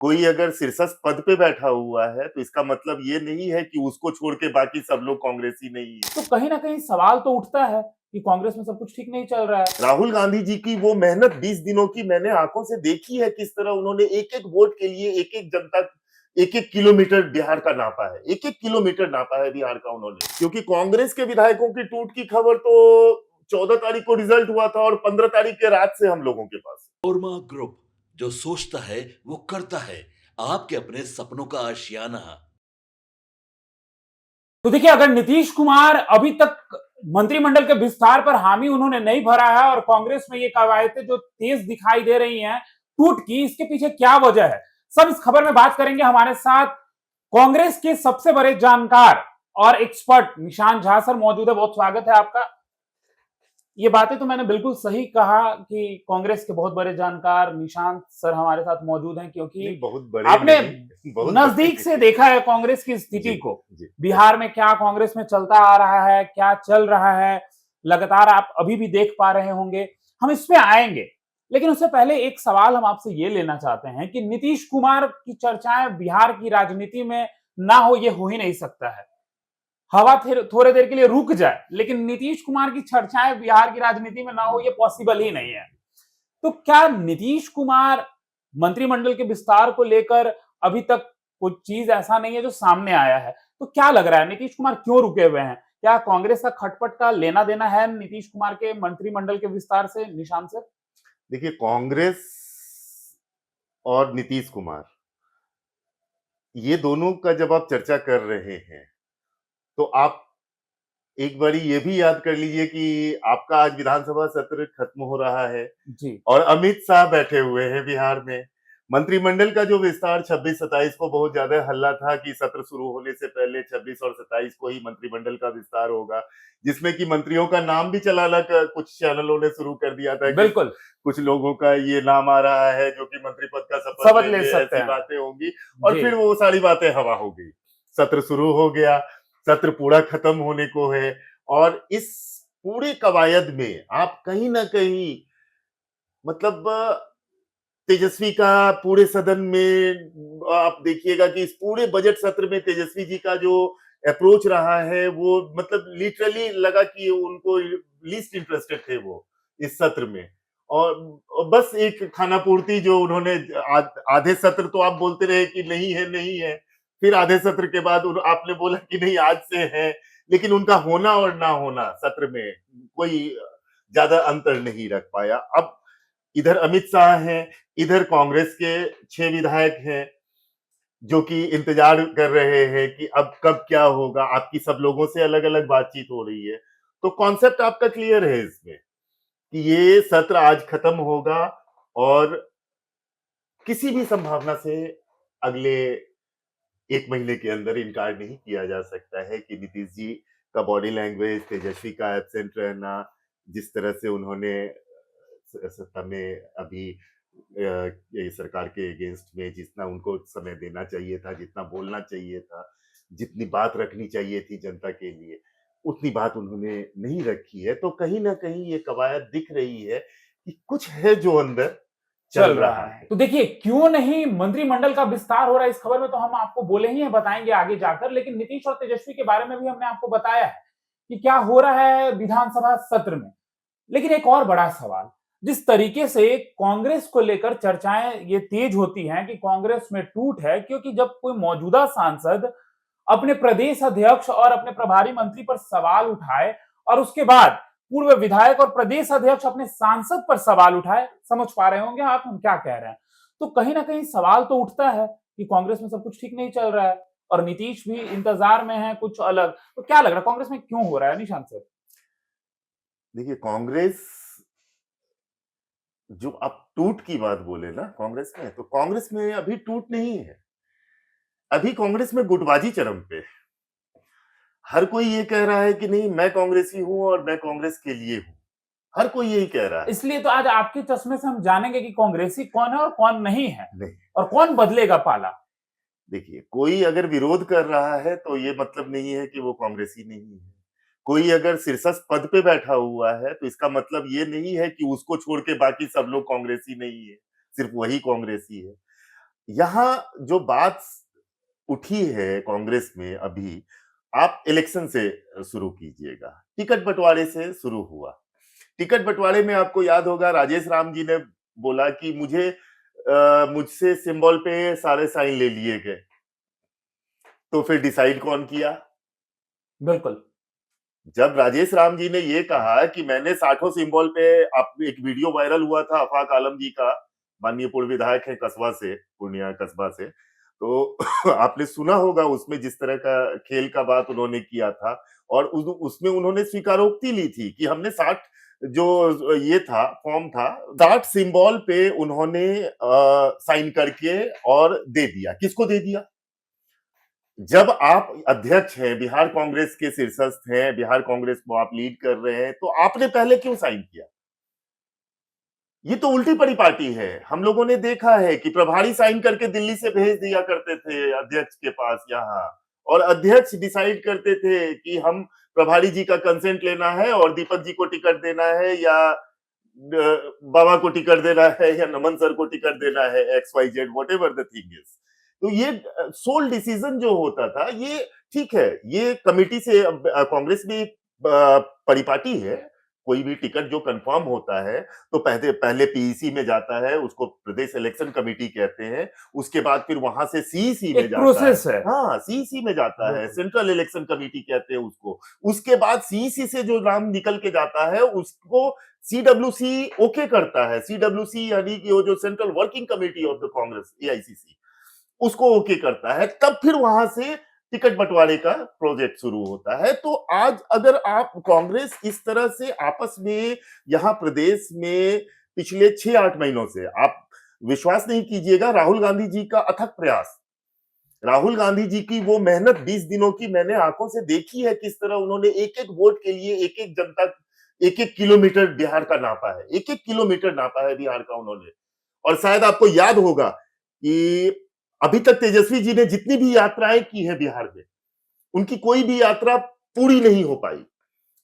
कोई अगर शीर्षस्थ पद पे बैठा हुआ है तो इसका मतलब ये नहीं है कि उसको छोड़ के बाकी सब लोग कांग्रेसी नहीं है। तो कहीं ना कहीं सवाल तो उठता है कि कांग्रेस में सब कुछ ठीक नहीं चल रहा है। राहुल गांधी जी की वो मेहनत 20 दिनों की मैंने आंखों से देखी है, किस तरह उन्होंने एक-एक वोट के लिए एक-एक जनता, एक-एक किलोमीटर बिहार का नापा है। एक-एक किलोमीटर नापा है बिहार का उन्होंने। क्योंकि कांग्रेस के विधायकों की टूट की खबर तो 14 तारीख को रिजल्ट हुआ था और 15 तारीख के रात से हम लोगों के पास। ओरमा ग्रुप, जो सोचता है वो करता है। आपके अपने सपनों का आशियाना। तो देखिए, अगर नीतीश कुमार अभी तक मंत्रिमंडल के विस्तार पर हामी उन्होंने नहीं भरा है और कांग्रेस में ये कवायतें जो तेज दिखाई दे रही हैं टूट की, इसके पीछे क्या वजह है, सब इस खबर में बात करेंगे। हमारे साथ कांग्रेस के सबसे बड़े जानकार और एक्सपर्ट निशांत झा सर मौजूद है। बहुत स्वागत है आपका। ये बातें तो मैंने बिल्कुल सही कहा कि कांग्रेस के बहुत बड़े जानकार निशांत सर हमारे साथ मौजूद हैं, क्योंकि बहुत बड़े आपने नहीं, बहुत नजदीक से देखा है कांग्रेस की स्थिति को। बिहार में क्या कांग्रेस में चलता आ रहा है, क्या चल रहा है, लगातार आप अभी भी देख पा रहे होंगे। हम इस पे आएंगे, लेकिन उससे पहले एक सवाल हम आपसे ये लेना चाहते हैं कि नीतीश कुमार की चर्चाएं बिहार की राजनीति में ना हो, ये हो ही नहीं सकता है। हवा थोड़े देर के लिए रुक जाए, लेकिन नीतीश कुमार की चर्चाएं बिहार की राजनीति में ना हो, ये पॉसिबल ही नहीं है। तो क्या नीतीश कुमार मंत्रिमंडल के विस्तार को लेकर अभी तक कुछ चीज ऐसा नहीं है जो सामने आया है? तो क्या लग रहा है, नीतीश कुमार क्यों रुके हुए हैं? क्या कांग्रेस का खटपट का लेना देना है नीतीश कुमार के मंत्रिमंडल के विस्तार से, निशांत सर? देखिए, कांग्रेस और नीतीश कुमार, ये दोनों का जब आप चर्चा कर रहे हैं तो आप एक बारी ये भी याद कर लीजिए कि आपका आज विधानसभा सत्र खत्म हो रहा है जी, और अमित शाह बैठे हुए हैं बिहार में। मंत्रिमंडल का जो विस्तार 26-27 को बहुत ज्यादा हल्ला था कि सत्र शुरू होने से पहले 26 और 27 को ही मंत्रिमंडल का विस्तार होगा, जिसमें कि मंत्रियों का नाम भी चलाना कुछ चैनलों ने शुरू कर दिया था कि बिल्कुल कुछ लोगों का ये नाम आ रहा है जो कि मंत्री पद का शपथ शपथ ले लेंगे, सकते ऐसी हैं। बातें होंगी। और जी, फिर वो सारी बातें हवा हो गई। सत्र शुरू हो गया, सत्र पूरा खत्म होने को है और इस पूरे कवायद में आप कहीं ना कहीं, मतलब तेजस्वी का पूरे सदन में आप देखिएगा कि इस पूरे बजट सत्र में तेजस्वी जी का जो अप्रोच रहा है वो मतलब लिटरली लगा कि उनको लीस्ट इंटरेस्टेड थे वो इस सत्र में। और बस एक खाना पूर्ति जो उन्होंने आधे सत्र तो आप बोलते रहे कि नहीं है नहीं है, फिर आधे सत्र के बाद आपने बोला कि नहीं आज से है, लेकिन उनका होना और ना होना सत्र में कोई ज्यादा अंतर नहीं रख पाया। अब इधर अमित शाह हैं, इधर कांग्रेस के 6 विधायक हैं जो कि इंतजार कर रहे हैं कि अब कब क्या होगा। आपकी सब लोगों से अलग-अलग बातचीत हो रही है। तो कॉन्सेप्ट आपका क्लियर है इसमें कि ये सत्र आज खत्म होगा और किसी भी संभावना से अगले 1 महीने के अंदर इनकार नहीं किया जा सकता है कि नीतीश जी का बॉडी लैंग्वेज, तेजस्वी का एब्सेंट रहना, जिस तरह से उन्होंने सत्ता में अभी ये सरकार के अगेंस्ट में जितना उनको समय देना चाहिए था, जितना बोलना चाहिए था, जितनी बात रखनी चाहिए थी जनता के लिए, उतनी बात उन्होंने नहीं रखी है। तो कहीं न कहीं ये कवायद दिख रही है कि कुछ है जो अंदर चल चल रहा रहा है। है। तो देखिए, क्यों नहीं मंत्रिमंडल का विस्तार हो रहा है, इस खबर में तो हम आपको बोले ही हैं, बताएंगे आगे जाकर, लेकिन नीतीश और तेजस्वी के बारे में भी हमने आपको बताया है कि क्या हो रहा है विधानसभा सत्र में। लेकिन एक और बड़ा सवाल, जिस तरीके से कांग्रेस को लेकर चर्चाएं ये तेज होती हैं कि कांग्रेस में टूट है, क्योंकि जब कोई मौजूदा सांसद अपने प्रदेश अध्यक्ष और अपने प्रभारी मंत्री पर सवाल उठाए और उसके बाद पूर्व विधायक और प्रदेश अध्यक्ष अपने सांसद पर सवाल उठाए, समझ पा रहे होंगे आप हम क्या कह रहे हैं। तो कहीं ना कहीं सवाल तो उठता है कि कांग्रेस में सब कुछ ठीक नहीं चल रहा है और नीतीश भी इंतजार में है कुछ अलग। तो क्या लग रहा है कांग्रेस में क्यों हो रहा है, निशांत सर? देखिए, कांग्रेस, जो आप टूट की बात बोले ना कांग्रेस में, तो कांग्रेस में अभी टूट नहीं है। अभी कांग्रेस में गुटबाजी चरम पे है। हर कोई ये कह रहा है कि नहीं मैं कांग्रेसी हूं और मैं कांग्रेस के लिए हूं। हर कोई यही कह रहा है। इसलिए तो आज आपके चश्मे से हम जानेंगे कि कांग्रेसी कौन है और कौन नहीं है नहीं, और कौन बदलेगा पाला। देखिए, कोई अगर विरोध कर रहा है तो ये मतलब नहीं है कि वो कांग्रेसी नहीं है। कोई अगर शीर्षस्थ पद पे बैठा हुआ है तो इसका मतलब ये नहीं है कि उसको छोड़ के बाकी सब लोग कांग्रेसी नहीं है, सिर्फ वही कांग्रेसी है। यहाँ जो बात उठी है कांग्रेस में अभी, आप इलेक्शन से शुरू कीजिएगा। टिकट बंटवारे से शुरू हुआ। टिकट बंटवारे में आपको याद होगा राजेश राम जी ने बोला कि मुझसे सिंबल पे सारे साइन ले लिए गए। तो फिर डिसाइड कौन किया? बिल्कुल। जब राजेश राम जी ने ये कहा कि मैंने 60 सिंबल पे, आप एक वीडियो वायरल हुआ था आफाक आलम जी का, माननीय पूर्व विधायक है कस्बा से, पूर्णिया कस्बा से, तो आपने सुना होगा उसमें जिस तरह का खेल का बात उन्होंने किया था, और उसमें उन्होंने स्वीकारोक्ति ली थी कि हमने 60 जो ये था फॉर्म था, 60 सिंबल पे उन्होंने साइन करके और दे दिया। किसको दे दिया? जब आप अध्यक्ष हैं, बिहार कांग्रेस के शीर्षस्थ हैं, बिहार कांग्रेस को आप लीड कर रहे हैं, तो आपने पहले क्यों साइन किया? ये तो उल्टी पड़ी पार्टी है। हम लोगों ने देखा है कि प्रभारी साइन करके दिल्ली से भेज दिया करते थे अध्यक्ष के पास यहाँ, और अध्यक्ष डिसाइड करते थे कि हम प्रभारी जी का कंसेंट लेना है और दीपक जी को टिकट देना है या बाबा को टिकट देना है या नमन सर को टिकट देना है, XYZ whatever the thing is. तो ये सोल डिसीजन जो होता था, ये ठीक है, ये कमेटी से कांग्रेस भी परिपाटी है। कोई भी टिकट जो कंफर्म होता है तो पहले पहले पीईसी में जाता है, उसको प्रदेश इलेक्शन कमेटी कहते हैं, उसके बाद फिर वहां से सीईसी में एक जाता प्रोसेस है। है। हाँ, सीईसी में जाता है, बिल्कुल। सेंट्रल इलेक्शन कमेटी कहते हैं उसको। उसके बाद सीईसी से जो नाम निकल के जाता है उसको सीडब्ल्यूसी ओके करता है। सीडब्ल्यूसी यानी कि वो जो central working committee of the Congress, AICC, उसको ओके करता है, तब फिर वहां से टिकट बंटवारे का प्रोजेक्ट शुरू होता है। तो आज अगर आप कांग्रेस इस तरह से आपस में यहाँ प्रदेश में पिछले 6-8 महीनों से, आप विश्वास नहीं कीजिएगा, राहुल गांधी जी का अथक प्रयास, राहुल गांधी जी की वो मेहनत 20 दिनों की मैंने आंखों से देखी है, किस तरह उन्होंने एक-एक वोट के लिए एक-एक जनता, एक-एक किलोमीटर बिहार का नापा है, एक-एक किलोमीटर नापा है बिहार का उन्होंने। और शायद आपको याद होगा कि अभी तक तेजस्वी जी ने जितनी भी यात्राएं की है बिहार में, उनकी कोई भी यात्रा पूरी नहीं हो पाई।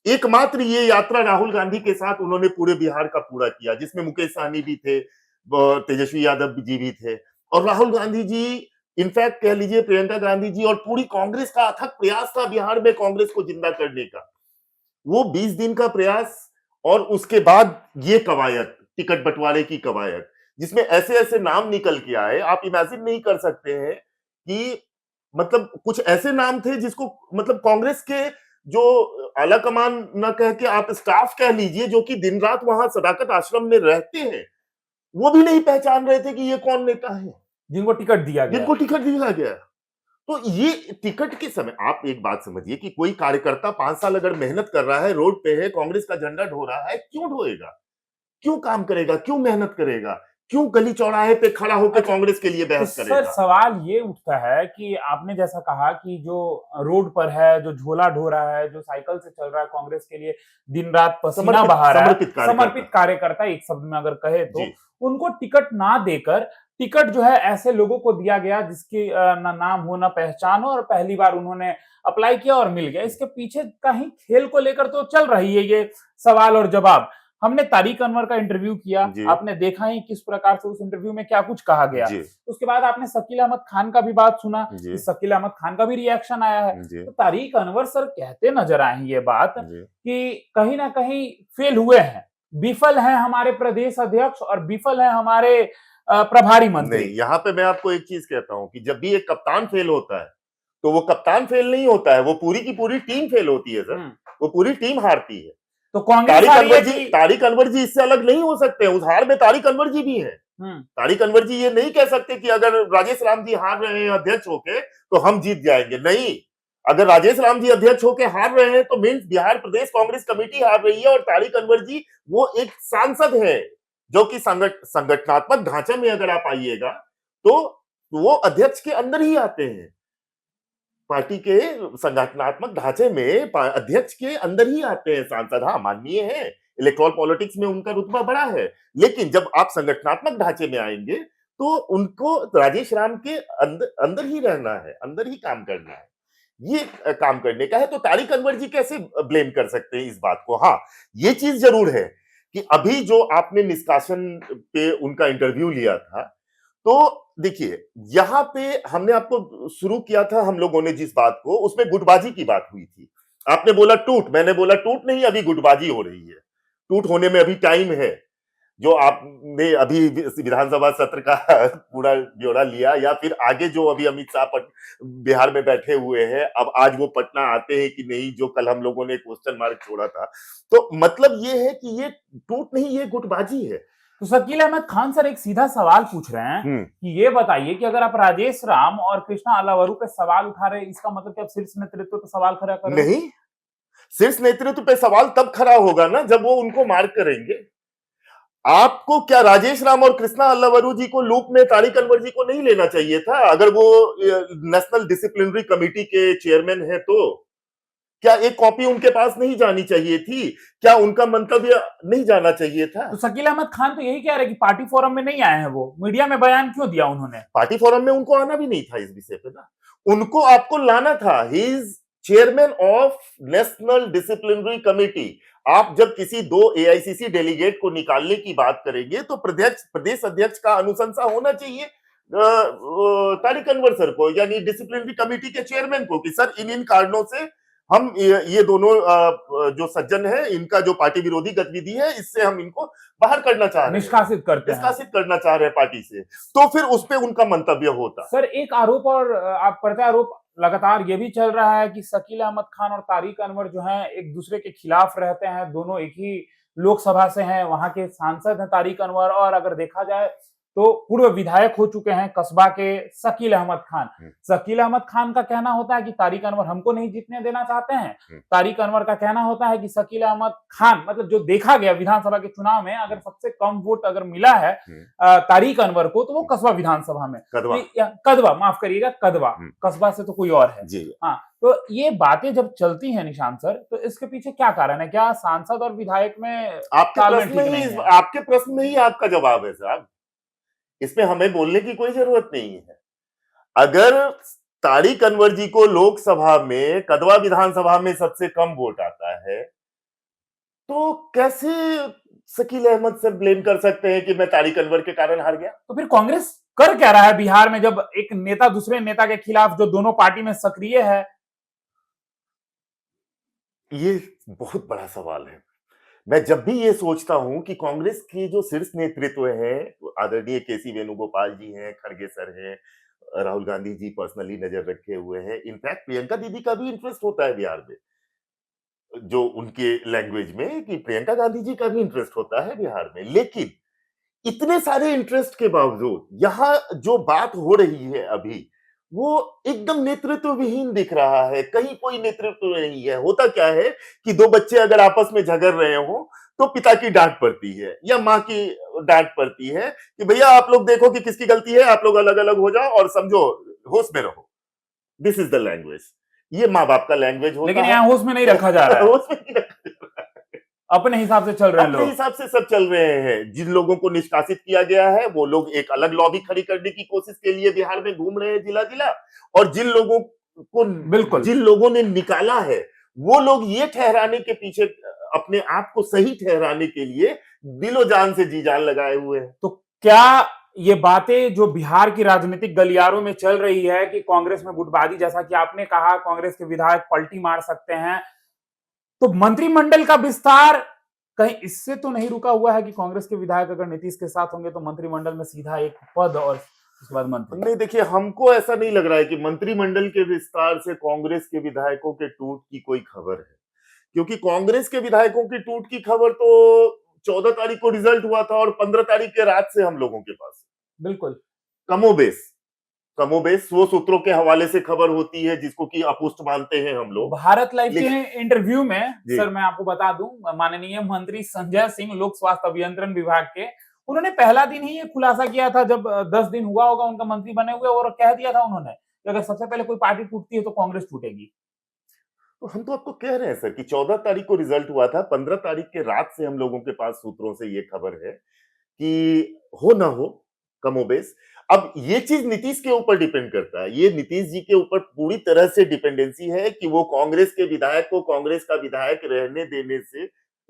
एकमात्र ये यात्रा राहुल गांधी के साथ उन्होंने पूरे बिहार का पूरा किया, जिसमें मुकेश सहनी भी थे, तेजस्वी यादव जी भी थे, और राहुल गांधी जी, इनफैक्ट कह लीजिए प्रियंका गांधी जी, और पूरी कांग्रेस का अथक प्रयास था बिहार में कांग्रेस को जिंदा करने का। वो 20 दिन का प्रयास, और उसके बाद ये कवायद, टिकट बंटवारे की कवायद, जिसमें ऐसे-ऐसे नाम निकल के आए, आप इमेजिन नहीं कर सकते हैं कि मतलब कुछ ऐसे नाम थे जिसको मतलब कांग्रेस के जो आला कमान न कह के आप स्टाफ कह लीजिए, जो कि दिन रात वहां सदाकत आश्रम में रहते हैं, वो भी नहीं पहचान रहे थे कि ये कौन नेता है जिनको टिकट दिया गया। जिनको टिकट दिया गया। तो ये टिकट के समय आप एक बात समझिए कि कोई कार्यकर्ता 5 साल अगर मेहनत कर रहा है, रोड पे है, कांग्रेस का झंडा ढो रहा है, क्यों ढोएगा? क्यों काम करेगा? क्यों मेहनत करेगा? क्यों गली चौराहे पे खड़ा होकर कांग्रेस के लिए तो बहस सर करेगा? सवाल ये उठता है कि आपने जैसा कहा कि जो रोड पर है, जो झोला ढो रहा है, जो साइकिल से चल रहा है कांग्रेस के लिए, दिन रात पसीना बहा रहा है, समर्पित कार्यकर्ता एक शब्द में अगर कहे तो, जी। उनको टिकट ना देकर, टिकट जो है ऐसे लोगों को दिया गया जिसकी ना नाम हो ना पहचान हो, और पहली बार उन्होंने अप्लाई किया और मिल गया। इसके पीछे कहीं खेल को लेकर तो चल रही है ये सवाल और जवाब। हमने तारिक अनवर का इंटरव्यू किया, जी। आपने देखा ही किस प्रकार से उस इंटरव्यू में क्या कुछ कहा गया। जी। उसके बाद आपने शकील अहमद खान का भी बात सुना, जी। शकील अहमद खान का भी रिएक्शन आया है। जी। तो तारिक अनवर सर कहते नजर आए हैं ये बात जी। कि कहीं ना कहीं फेल हुए हैं, विफल हैं हमारे प्रदेश अध्यक्ष और विफल हैं हमारे प्रभारी मंत्री। नहीं, यहाँ पे मैं आपको एक चीज कहता हूँ कि जब भी एक कप्तान फेल होता है, तो वो कप्तान फेल नहीं होता है, वो पूरी की पूरी टीम फेल होती है सर। वो पूरी टीम हारती है। तो कांग्रेस तारिक अनवर जी इससे अलग नहीं हो सकते, उस हार में तारिक अनवर जी भी हैं। तारिक अनवर जी ये नहीं कह सकते कि अगर राजेश राम जी हार रहे हैं अध्यक्ष होके तो हम जीत जाएंगे, नहीं। अगर राजेश राम जी अध्यक्ष होके हार रहे हैं तो मीन्स बिहार प्रदेश कांग्रेस कमेटी हार रही है, और तारिक अनवर जी वो एक सांसद है जो कि संगठनात्मक ढांचे में अगर आप आइएगा तो वो अध्यक्ष के अंदर ही आते हैं। पार्टी के संगठनात्मक ढांचे में अध्यक्ष के अंदर ही आते हैं सांसद। हाँ, माननीय है, इलेक्टोरल पॉलिटिक्स में उनका रुतबा बड़ा है, लेकिन जब आप संगठनात्मक ढांचे में आएंगे तो उनको राजेश राम के अंदर ही रहना है, अंदर ही काम करना है, ये काम करने का है। तो तारिक अनवर जी कैसे ब्लेम कर सकते हैं इस बात को? हाँ, ये चीज जरूर है कि अभी जो आपने निष्कासन पे उनका इंटरव्यू लिया था, तो देखिए, यहाँ पे हमने आपको शुरू किया था हम लोगों ने जिस बात को, उसमें गुटबाजी की बात हुई थी। आपने बोला टूट, मैंने बोला टूट नहीं, अभी गुटबाजी हो रही है। टूट होने में अभी टाइम है। जो आपने अभी विधानसभा सत्र का पूरा ब्यौरा लिया, या फिर आगे जो अभी अमित शाह बिहार में बैठे हुए हैं, अब आज वो पटना आते हैं कि नहीं, जो कल हम लोगों ने क्वेश्चन मार्क छोड़ा था। तो मतलब ये है कि ये टूट नहीं, ये गुटबाजी है। तो शकील अहमद खान सर एक सीधा सवाल पूछ रहे हैं कि ये बताइए कि अगर आप राजेश राम और कृष्णा अलावरू पे सवाल उठा रहे हैं, इसका मतलब कि आप शीर्ष नेतृत्व पे सवाल खड़ा कर रहे हैं? नहीं, शीर्ष नेतृत्व पे सवाल तब खड़ा होगा ना जब वो उनको मार्क करेंगे। आपको क्या राजेश राम और कृष्णा अल्लावरू जी को लूप में तारिक अनवर जी को नहीं लेना चाहिए था, अगर वो नेशनल डिसिप्लिनरी कमेटी के चेयरमैन है तो? क्या एक कॉपी उनके पास नहीं जानी चाहिए थी? क्या उनका मंतव्य नहीं जाना चाहिए था? तो शकील अहमद खान तो यही कह रहे हैं कि पार्टी फोरम में नहीं आए हैं, वो मीडिया में बयान क्यों दिया उन्होंने? पार्टी फोरम में उनको आना भी नहीं था इस विषय पे ना, उनको आपको लाना था। He is chairman of national disciplinary committee. आप जब किसी दो एआईसीसी डेलीगेट को निकालने की बात करेंगे तो प्रदेश अध्यक्ष का अनुशंसा होना चाहिए तारिक अनवर सर को, यानी डिसिप्लिनरी कमेटी के चेयरमैन को, कि सर इन इन कारणों से हम ये दोनों जो सज्जन है, इनका जो पार्टी विरोधी गतिविधि है, इससे हम इनको बाहर करना चाह रहे हैं, निष्कासित करना चाह रहे हैं पार्टी से। तो फिर उस पे उनका मंतव्य होता। सर एक आरोप और आप प्रत्यारोप लगातार ये भी चल रहा है कि शकील अहमद खान और तारिक अनवर जो हैं एक दूसरे के खिलाफ रहते हैं, दोनों एक ही लोकसभा से हैं, वहां के सांसद हैं तारिक अनवर, और अगर देखा जाए तो पूर्व विधायक हो चुके हैं कस्बा के शकील अहमद खान। शकील अहमद खान का कहना होता है कि तारिक अनवर हमको नहीं जीतने देना चाहते हैं, तारिक अनवर का कहना होता है कि शकील अहमद खान, मतलब जो देखा गया विधानसभा के चुनाव में, अगर सबसे कम वोट अगर मिला है तारिक अनवर को तो वो कस्बा विधानसभा में, कदवा माफ करिएगा, कदवा, कस्बा से तो कोई और है। हाँ, तो ये बातें जब चलती हैं निशांत सर, तो इसके पीछे क्या कारण है? क्या सांसद और विधायक में आपके प्रश्न में ही आपका जवाब है साहब, इसमें हमें बोलने की कोई जरूरत नहीं है। अगर तारिक अनवर जी को लोकसभा में, कदवा विधानसभा में सबसे कम वोट आता है, तो कैसे शकील अहमद सर ब्लेम कर सकते हैं कि मैं तारिक अनवर के कारण हार गया? तो फिर कांग्रेस कर क्या रहा है बिहार में, जब एक नेता दूसरे नेता के खिलाफ जो दोनों पार्टी में सक्रिय है? ये बहुत बड़ा सवाल है। मैं जब भी ये सोचता हूं कि कांग्रेस की जो शीर्ष नेतृत्व है, आदरणीय केसी वेणुगोपाल जी हैं, खड़गे सर हैं, राहुल गांधी जी पर्सनली नजर रखे हुए हैं, इनफैक्ट प्रियंका दीदी का भी इंटरेस्ट होता है बिहार में, जो उनके लैंग्वेज में, कि प्रियंका गांधी जी का भी इंटरेस्ट होता है बिहार में। लेकिन इतने सारे इंटरेस्ट के बावजूद यहां जो बात हो रही है अभी, वो एकदम नेतृत्व विहीन दिख रहा है, कहीं कोई नेतृत्व नहीं है। होता क्या है कि दो बच्चे अगर आपस में झगड़ रहे हो तो पिता की डांट पड़ती है या माँ की डांट पड़ती है कि भैया आप लोग देखो कि किसकी गलती है, आप लोग अलग अलग हो जाओ और समझो, होश में रहो। दिस इज द लैंग्वेज, ये माँ बाप का लैंग्वेज होता है। लेकिन यहाँ होश में नहीं रखा जा रहा है, होश में नहीं रखा जा रहा है, अपने हिसाब से चल रहे हैं लोग, अपने हिसाब से सब चल रहे हैं। जिन लोगों को निष्कासित किया गया है वो लोग एक अलग लॉबी खड़ी करने की कोशिश के लिए बिहार में घूम रहे हैं जिला जिला, और जिन लोगों को, बिल्कुल, जिन लोगों ने निकाला है वो लोग ये ठहराने के पीछे, अपने आप को सही ठहराने के लिए दिलो जान से जी जान लगाए हुए हैं। तो क्या ये बातें जो बिहार की राजनीतिक गलियारों में चल रही है कि कांग्रेस में गुटबाजी, जैसा कि आपने कहा कांग्रेस के विधायक पलटी मार सकते हैं, तो मंत्रिमंडल का विस्तार कहीं इससे तो नहीं रुका हुआ है कि कांग्रेस के विधायक अगर नीतीश के साथ होंगे तो मंत्रिमंडल में सीधा एक पद और उसके बाद मंत्री? नहीं, देखिए, हमको ऐसा नहीं लग रहा है कि मंत्रिमंडल के विस्तार से कांग्रेस के विधायकों के टूट की कोई खबर है, क्योंकि कांग्रेस के विधायकों की टूट की खबर तो 14 तारीख को रिजल्ट हुआ था और 15 तारीख के रात से हम लोगों के पास बिल्कुल कमोबेश वो सूत्रों के हवाले से खबर होती है जिसको कि अपुष्ट मानते हैं हम लोग। भारत लाइव के इंटरव्यू में सर मैं आपको बता दूं, माननीय मंत्री संजय सिंह लोक स्वास्थ्य अभियंत्रण विभाग के, उन्होंने पहला दिन ही ये खुलासा किया था जब 10 दिन हुआ होगा उनका मंत्री बने हुए, और कह दिया था उन्होंने कि अगर सबसे पहले कोई पार्टी टूटती है तो कांग्रेस टूटेगी। तो हम तो आपको कह रहे हैं सर कि 14 तारीख को रिजल्ट हुआ था, 15 तारीख के रात से हम लोगों के पास सूत्रों से ये खबर है कि हो ना हो कमोबेश। अब ये चीज नीतीश के ऊपर डिपेंड करता है, ये नीतीश जी के ऊपर पूरी तरह से डिपेंडेंसी है कि वो कांग्रेस के विधायक को कांग्रेस का विधायक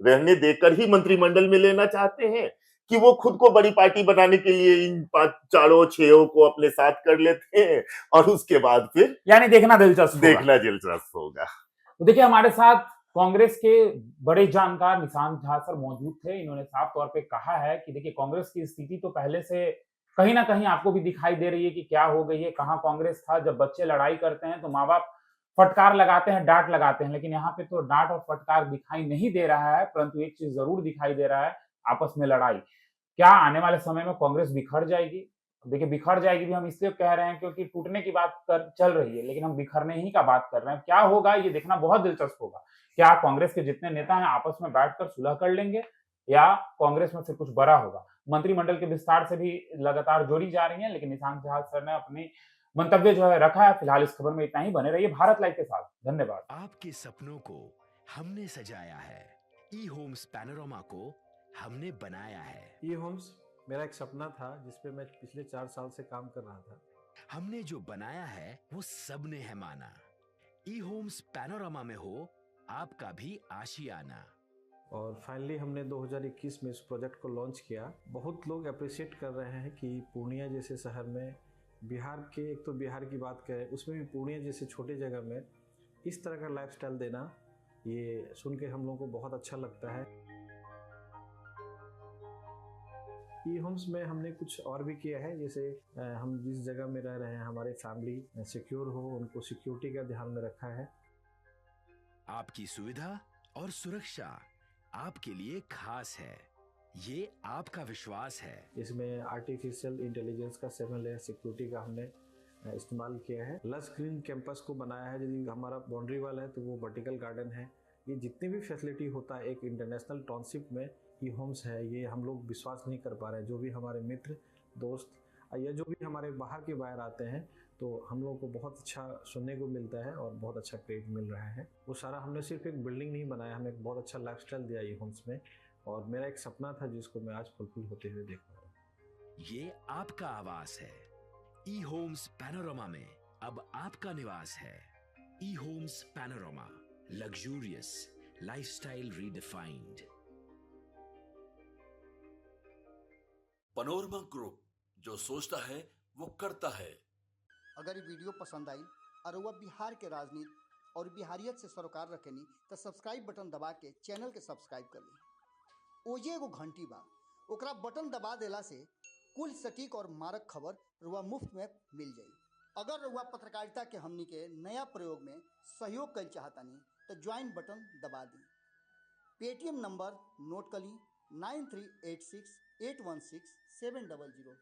रहने देकर ही मंत्रिमंडल में लेना चाहते हैं, कि वो खुद को बड़ी पार्टी बनाने के लिए इन चारों छयों को अपने साथ कर लेते हैं और उसके बाद फिर यानी देखना दिलचस्प होगा। तो देखिए हमारे साथ कांग्रेस के बड़े जानकार निशांत झा सर मौजूद थे। इन्होंने साफ तौर पे कहा है कि देखिए कांग्रेस की स्थिति तो पहले से कहीं ना कहीं आपको भी दिखाई दे रही है कि क्या हो गई है। कहाँ कांग्रेस था जब बच्चे लड़ाई करते हैं तो माँ बाप फटकार लगाते हैं, डांट लगाते हैं, लेकिन यहाँ पे तो डांट और फटकार दिखाई नहीं दे रहा है, परंतु एक चीज जरूर दिखाई दे रहा है, आपस में लड़ाई। क्या आने वाले समय में कांग्रेस बिखर जाएगी? देखिए बिखर जाएगी भी हम इसलिए कह रहे हैं क्योंकि टूटने की बात चल रही है, लेकिन हम बिखरने ही का बात कर रहे हैं। क्या होगा ये देखना बहुत दिलचस्प होगा। क्या कांग्रेस के जितने नेता हैं आपस में बैठकर सुलह कर लेंगे या कांग्रेस में फिर कुछ बड़ा होगा? मंत्रिमंडल के विस्तार से भी लगातार जोड़ी जा रही है, लेकिन निशांत झा सर ने अपनी मंतव्य जो है रखा है। फिलहाल इस खबर में इतना ही। बने रहिए भारत लाइव के साथ। धन्यवाद। आपके सपनों को हमने सजाया है, ई होम्स पैनोरमा को हमने बनाया है। ई होम्स मेरा एक सपना था जिसपे मैं पिछले 4 साल से काम कर रहा था। हमने जो बनाया है वो सबने है माना। ई होम्स पैनोरमा में हो आपका भी आशियाना। और फाइनली हमने 2021 में इस प्रोजेक्ट को लॉन्च किया। बहुत लोग अप्रिशिएट कर रहे हैं कि पूर्णिया जैसे शहर में, बिहार के, एक तो बिहार की बात करें उसमें भी पूर्णिया जैसे छोटे जगह में इस तरह का लाइफस्टाइल देना, ये सुन के हम लोगों को बहुत अच्छा लगता है। ई होम्स में हमने कुछ और भी किया है, जैसे हम जिस जगह में रह रहे हैं हमारे फैमिली सिक्योर हो, उनको सिक्योरिटी का ध्यान में रखा है। आपकी सुविधा और सुरक्षा आपके लिए खास है, ये आपका विश्वास है। इसमें आर्टिफिशियल इंटेलिजेंस का 7 लेयर सिक्योरिटी का हमने इस्तेमाल किया है। लस ग्रीन कैंपस को बनाया है। यदि हमारा बाउंड्री वाल है तो वो वर्टिकल गार्डन है। ये जितनी भी फैसिलिटी होता है एक इंटरनेशनल टाउनशिप में, ई होम्स है, ये हम लोग विश्वास नहीं कर पा रहे हैं। जो भी हमारे मित्र दोस्त या जो भी हमारे बाहर के बाहर आते हैं तो हम लोगों को बहुत अच्छा सुनने को मिलता है और बहुत अच्छा क्रेडिट मिल रहा है। वो सारा हमने सिर्फ एक बिल्डिंग नहीं बनाया, हमें एक बहुत अच्छा लाइफस्टाइल दिया ई होम्स में, और मेरा एक सपना था जिसको मैं आज फुलफिल होते हुए देख रहा हूँ। ये आपका आवास है। ई होम्स पैनोरमा में अब आपका निवास है। E homes Panorama, luxurious lifestyle redefined. Panorama group, जो सोचता है वो करता है। अगर ये वीडियो पसंद आई और वह बिहार के राजनीति और बिहारियत से सरोकार रखेनी तो सब्सक्राइब बटन दबा के चैनल के सब्सक्राइब कर ली। ओजे एगो घंटी बा, ओकरा बटन दबा देला से कुल सटीक और मारक खबर रुआ मुफ्त में मिल जाई। अगर रुआ पत्रकारिता के हमनी के नया प्रयोग में सहयोग कर चाहतानी तो ज्वाइन बटन दबा दी। पेटीएम नंबर नोट कर ली 9386816700।